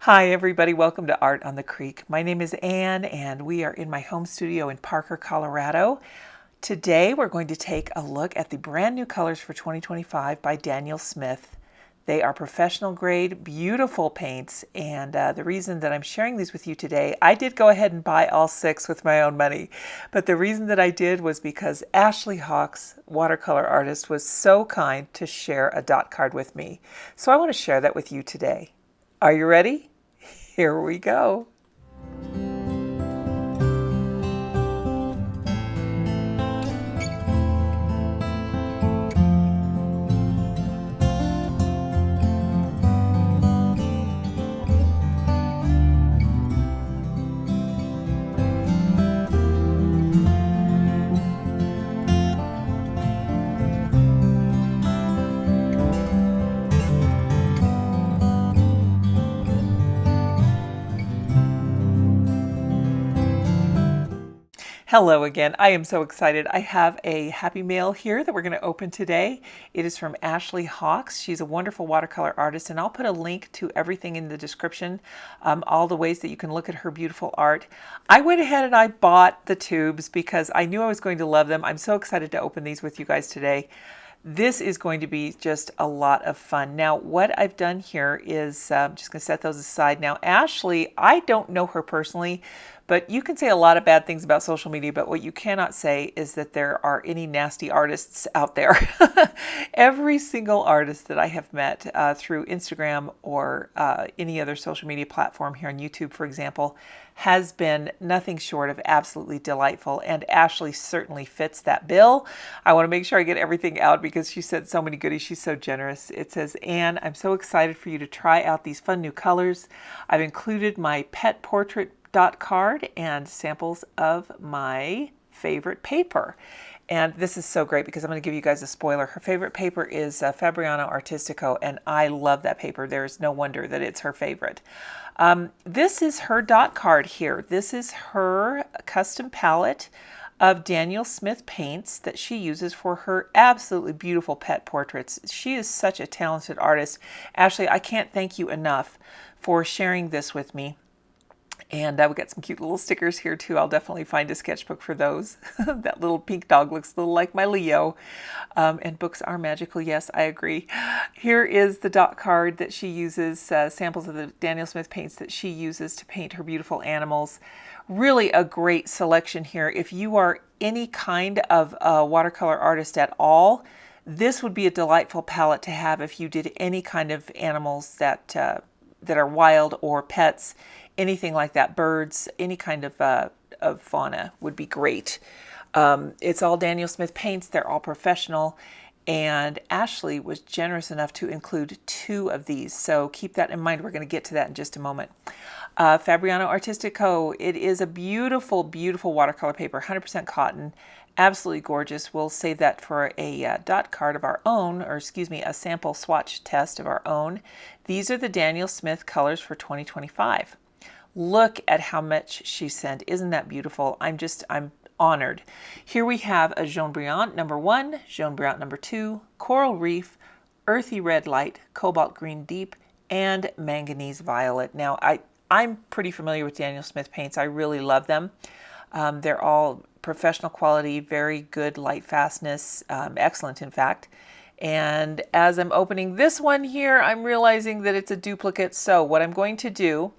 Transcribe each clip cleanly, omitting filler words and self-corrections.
Hi everybody, welcome to Art on the Creek. My name is Anne and we are in my home studio in Parker, Colorado. Today we're going to take a look at the brand new colors for 2025 by Daniel Smith. They are professional grade, beautiful paints, and the reason that I'm sharing these with you today, I did go ahead and buy all 6 with my own money, but the reason that I did was because Ashley Hawks, watercolor artist, was so kind to share a dot card with me. So I want to share that with you today. Are you ready? Here we go. Hello again. I am so excited. I have a happy mail here that we're going to open today. It is from Ashley Hawks. She's a wonderful watercolor artist, and I'll put a link to everything in the description, all the ways that you can look at her beautiful art. I went ahead and I bought the tubes because I knew I was going to love them. I'm so excited to open these with you guys today. This is going to be just a lot of fun. Now, what I've done here is I'm just going to set those aside. Now, Ashley, I don't know her personally, but you can say a lot of bad things about social media, but what you cannot say is that there are any nasty artists out there. Every single artist that I have met through Instagram or any other social media platform here on YouTube, for example, has been nothing short of absolutely delightful, and Ashley certainly fits that bill. I want to make sure I get everything out because she said so many goodies. She's so generous. It says, Anne, I'm so excited for you to try out these fun new colors. I've included my pet portrait dot card and samples of my favorite paper. And this is so great because I'm going to give you guys a spoiler. Her favorite paper is Fabriano Artistico, and I love that paper. There's no wonder that it's her favorite. This is her dot card here. This is her custom palette of Daniel Smith paints that she uses for her absolutely beautiful pet portraits. She is such a talented artist. Ashley, I can't thank you enough for sharing this with me. And we got some cute little stickers here too. I'll definitely find a sketchbook for those. That little pink dog looks a little like my Leo. And books are magical. Yes, I agree. Here is the dot card that she uses, samples of the Daniel Smith paints that she uses to paint her beautiful animals. Really a great selection here. If you are any kind of watercolor artist at all, this would be a delightful palette to have if you did any kind of animals that are wild or pets. Anything like that, birds, any kind of fauna would be great. It's all Daniel Smith paints. They're all professional. And Ashley was generous enough to include 2 of these. So keep that in mind. We're going to get to that in just a moment. Fabriano Artistico. It is a beautiful, beautiful watercolor paper, 100% cotton. Absolutely gorgeous. We'll save that for a dot card of our own, or excuse me, a sample swatch test of our own. These are the Daniel Smith colors for 2025. Look at how much she sent. Isn't that beautiful? I'm honored. Here we have a Jaune Brillant No. 1, Jaune Brillant No. 2, Coral Reef, Earthy Red Light, Cobalt Green Deep, and Manganese Violet. Now, I'm pretty familiar with Daniel Smith paints. I really love them. They're all professional quality, very good light fastness, excellent in fact. And as I'm opening this one here, I'm realizing that it's a duplicate. So what I'm going to do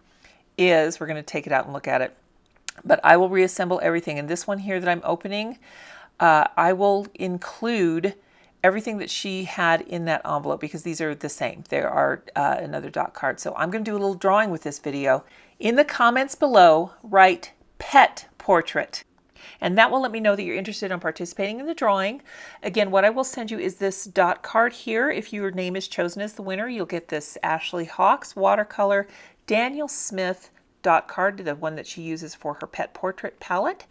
is we're going to take it out and look at it. But I will reassemble everything. And this one here that I'm opening, I will include everything that she had in that envelope because these are the same. There are another dot card. So I'm going to do a little drawing with this video. In the comments below, write pet portrait. And that will let me know that you're interested in participating in the drawing. Again, what I will send you is this dot card here. If your name is chosen as the winner, you'll get this Ashley Hawks watercolor Daniel Smith dot card, the one that she uses for her pet portrait palette.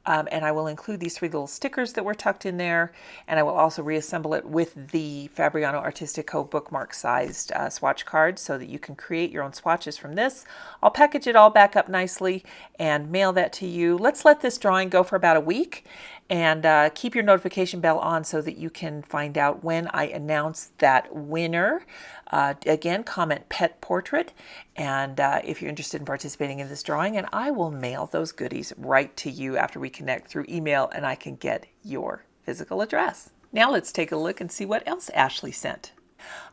And I will include these 3 little stickers that were tucked in there. And I will also reassemble it with the Fabriano Artistico bookmark sized swatch card so that you can create your own swatches from this. I'll package it all back up nicely and mail that to you. Let's let this drawing go for about a week. And keep your notification bell on so that you can find out when I announce that winner. Again, comment pet portrait, and if you're interested in participating in this drawing, and I will mail those goodies right to you after we connect through email, and I can get your physical address. Now let's take a look and see what else Ashley sent.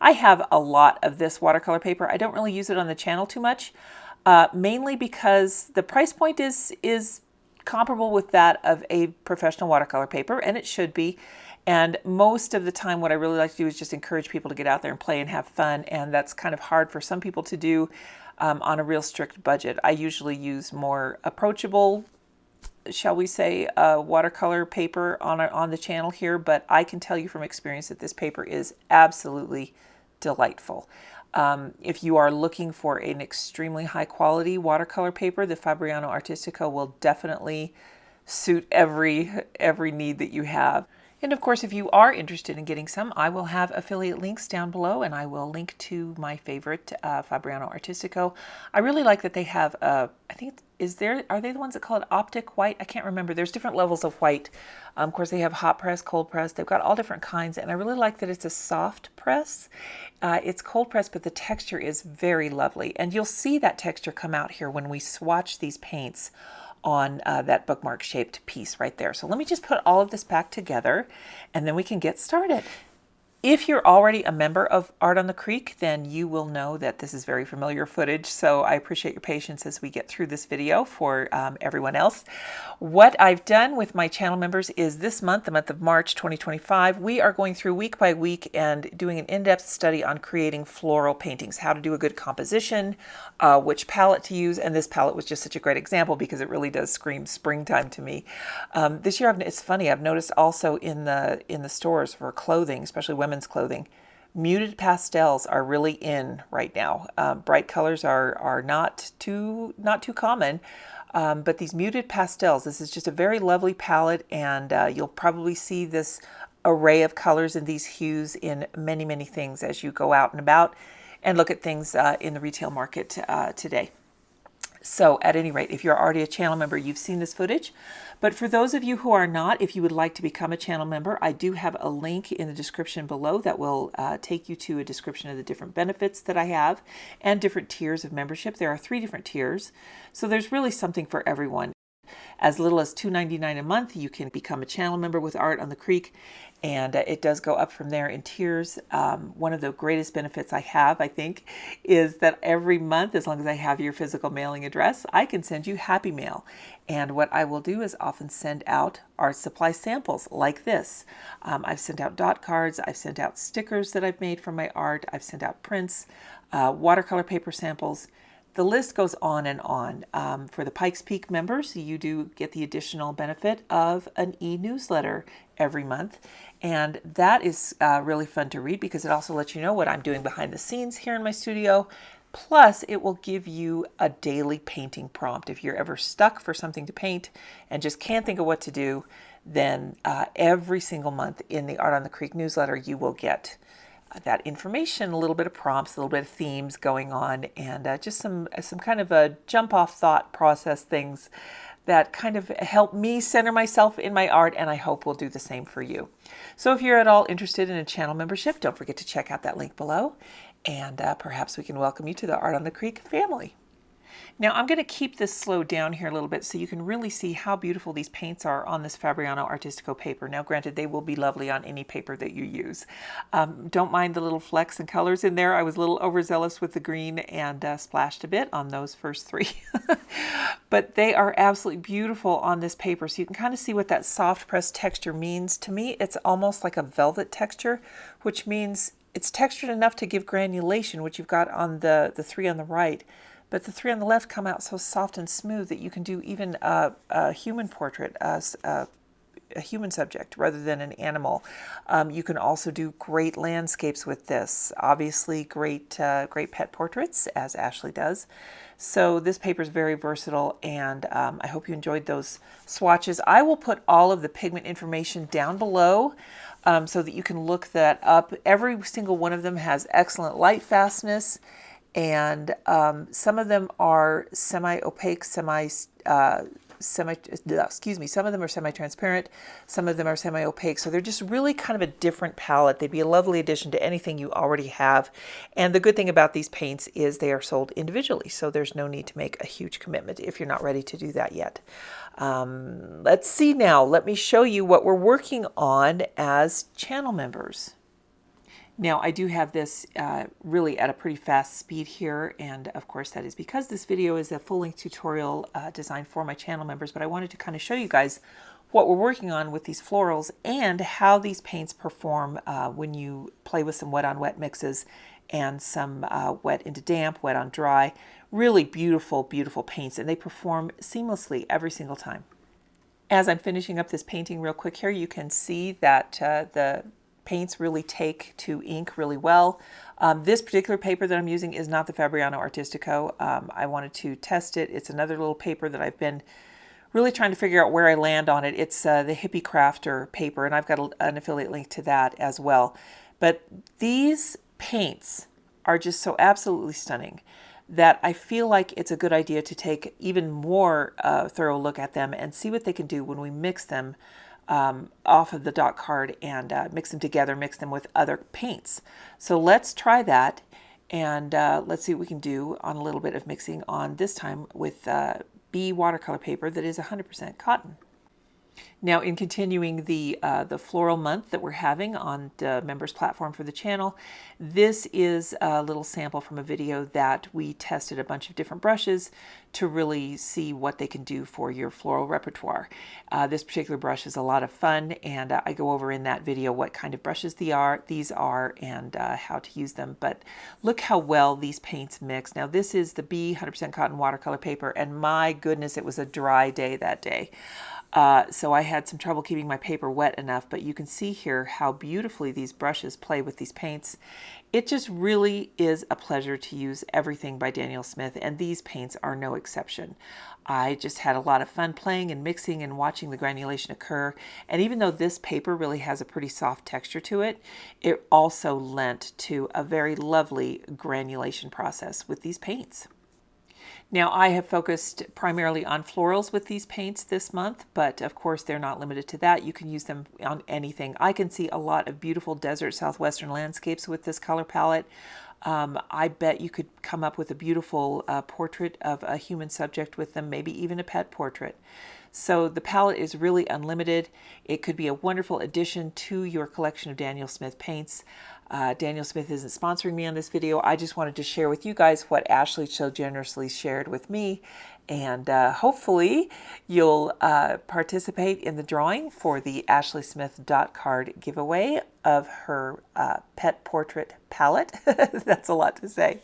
I have a lot of this watercolor paper. I don't really use it on the channel too much, mainly because the price point is comparable with that of a professional watercolor paper, and it should be. And most of the time what I really like to do is just encourage people to get out there and play and have fun, and that's kind of hard for some people to do on a real strict budget. I usually use more approachable, shall we say, watercolor paper on the channel here, but I can tell you from experience that this paper is absolutely delightful. If you are looking for an extremely high quality watercolor paper, the Fabriano Artistico will definitely suit every need that you have. And of course, if you are interested in getting some, I will have affiliate links down below, and I will link to my favorite Fabriano Artistico. I really like that they have, I think, are they the ones that call it optic white? I can't remember. There's different levels of white. Of course, they have hot press, cold press. They've got all different kinds, and I really like that it's a soft press. It's cold press, but the texture is very lovely. And you'll see that texture come out here when we swatch these paints on that bookmark shaped piece right there. So let me just put all of this back together and then we can get started. If you're already a member of Art on the Creek, then you will know that this is very familiar footage, so I appreciate your patience as we get through this video for everyone else. What I've done with my channel members is this month, the month of March 2025, we are going through week by week and doing an in-depth study on creating floral paintings, how to do a good composition, which palette to use, and this palette was just such a great example because it really does scream springtime to me. This year, it's funny, I've noticed also in the stores for clothing, especially women's clothing, muted pastels are really in right now. Bright colors are not too common, but these muted pastels, this is just a very lovely palette, and you'll probably see this array of colors and these hues in many things as you go out and about and look at things in the retail market today. So at any rate, if you're already a channel member, you've seen this footage. But for those of you who are not, if you would like to become a channel member, I do have a link in the description below that will take you to a description of the different benefits that I have and different tiers of membership. There are 3 different tiers, so there's really something for everyone. As little as $2.99 a month, you can become a channel member with Art on the Creek, and it does go up from there in tiers. One of the greatest benefits I have, I think, is that every month, as long as I have your physical mailing address, I can send you Happy Mail. And what I will do is often send out art supply samples like this. I've sent out dot cards, I've sent out stickers that I've made from my art, I've sent out prints, watercolor paper samples. The list goes on and on. For the Pikes Peak members, you do get the additional benefit of an e-newsletter every month. And that is really fun to read because it also lets you know what I'm doing behind the scenes here in my studio. Plus, it will give you a daily painting prompt. If you're ever stuck for something to paint and just can't think of what to do, then every single month in the Art on the Creek newsletter, you will get that information, a little bit of prompts, a little bit of themes going on, and just some kind of a jump off thought process things that kind of help me center myself in my art, and I hope will do the same for you. So if you're at all interested in a channel membership, don't forget to check out that link below, and perhaps we can welcome you to the Art on the Creek family. Now I'm going to keep this slowed down here a little bit so you can really see how beautiful these paints are on this Fabriano Artistico paper. Now granted, they will be lovely on any paper that you use. Don't mind the little flecks and colors in there. I was a little overzealous with the green and splashed a bit on those first 3. But they are absolutely beautiful on this paper, so you can kind of see what that soft press texture means. To me, it's almost like a velvet texture, which means it's textured enough to give granulation, which you've got on the 3 on the right. But the 3 on the left come out so soft and smooth that you can do even a human portrait, a human subject rather than an animal. You can also do great landscapes with this. Obviously, great pet portraits, as Ashley does. So this paper is very versatile, and I hope you enjoyed those swatches. I will put all of the pigment information down below so that you can look that up. Every single one of them has excellent light fastness, and some of them are semi-opaque, some of them are semi-transparent, some of them are semi-opaque. So they're just really kind of a different palette. They'd be a lovely addition to anything you already have. And the good thing about these paints is they are sold individually. So there's no need to make a huge commitment if you're not ready to do that yet. Let's see now. Let me show you what we're working on as channel members. Now I do have this really at a pretty fast speed here, and of course that is because this video is a full-length tutorial designed for my channel members, but I wanted to kind of show you guys what we're working on with these florals and how these paints perform when you play with some wet on wet mixes and some wet into damp, wet on dry. Really beautiful, beautiful paints, and they perform seamlessly every single time. As I'm finishing up this painting real quick here, you can see that the paints really take to ink really well. This particular paper that I'm using is not the Fabriano Artistico. I wanted to test it. It's another little paper that I've been really trying to figure out where I land on it. It's the Hippie Crafter paper, and I've got an affiliate link to that as well. But these paints are just so absolutely stunning that I feel like it's a good idea to take even more thorough look at them and see what they can do when we mix them off of the dot card and mix them together, mix them with other paints. So let's try that, and let's see what we can do on a little bit of mixing on this time with B watercolor paper that is 100% cotton. Now, in continuing the floral month that we're having on the members platform for the channel, this is a little sample from a video that we tested a bunch of different brushes to really see what they can do for your floral repertoire. This particular brush is a lot of fun, and I go over in that video what kind of brushes these are and how to use them. But look how well these paints mix. Now, this is the B 100% cotton watercolor paper, and my goodness, it was a dry day that day. So I had some trouble keeping my paper wet enough, but you can see here how beautifully these brushes play with these paints. It just really is a pleasure to use everything by Daniel Smith, and these paints are no exception. I just had a lot of fun playing and mixing and watching the granulation occur, and even though this paper really has a pretty soft texture to it, it also lent to a very lovely granulation process with these paints. Now, I have focused primarily on florals with these paints this month, but of course they're not limited to that. You can use them on anything. I can see a lot of beautiful desert southwestern landscapes with this color palette. I bet you could come up with a beautiful portrait of a human subject with them, maybe even a pet portrait. So the palette is really unlimited. It could be a wonderful addition to your collection of Daniel Smith paints. Daniel Smith isn't sponsoring me on this video. I just wanted to share with you guys what Ashley so generously shared with me. And hopefully you'll participate in the drawing for the Ashley Smith dot card giveaway of her pet portrait palette. That's a lot to say.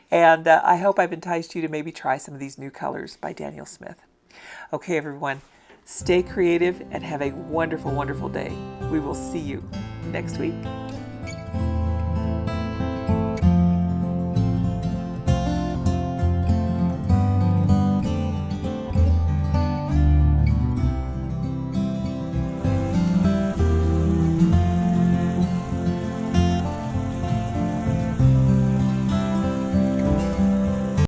And I hope I've enticed you to maybe try some of these new colors by Daniel Smith. Okay, everyone, stay creative and have a wonderful, wonderful day. We will see you next week.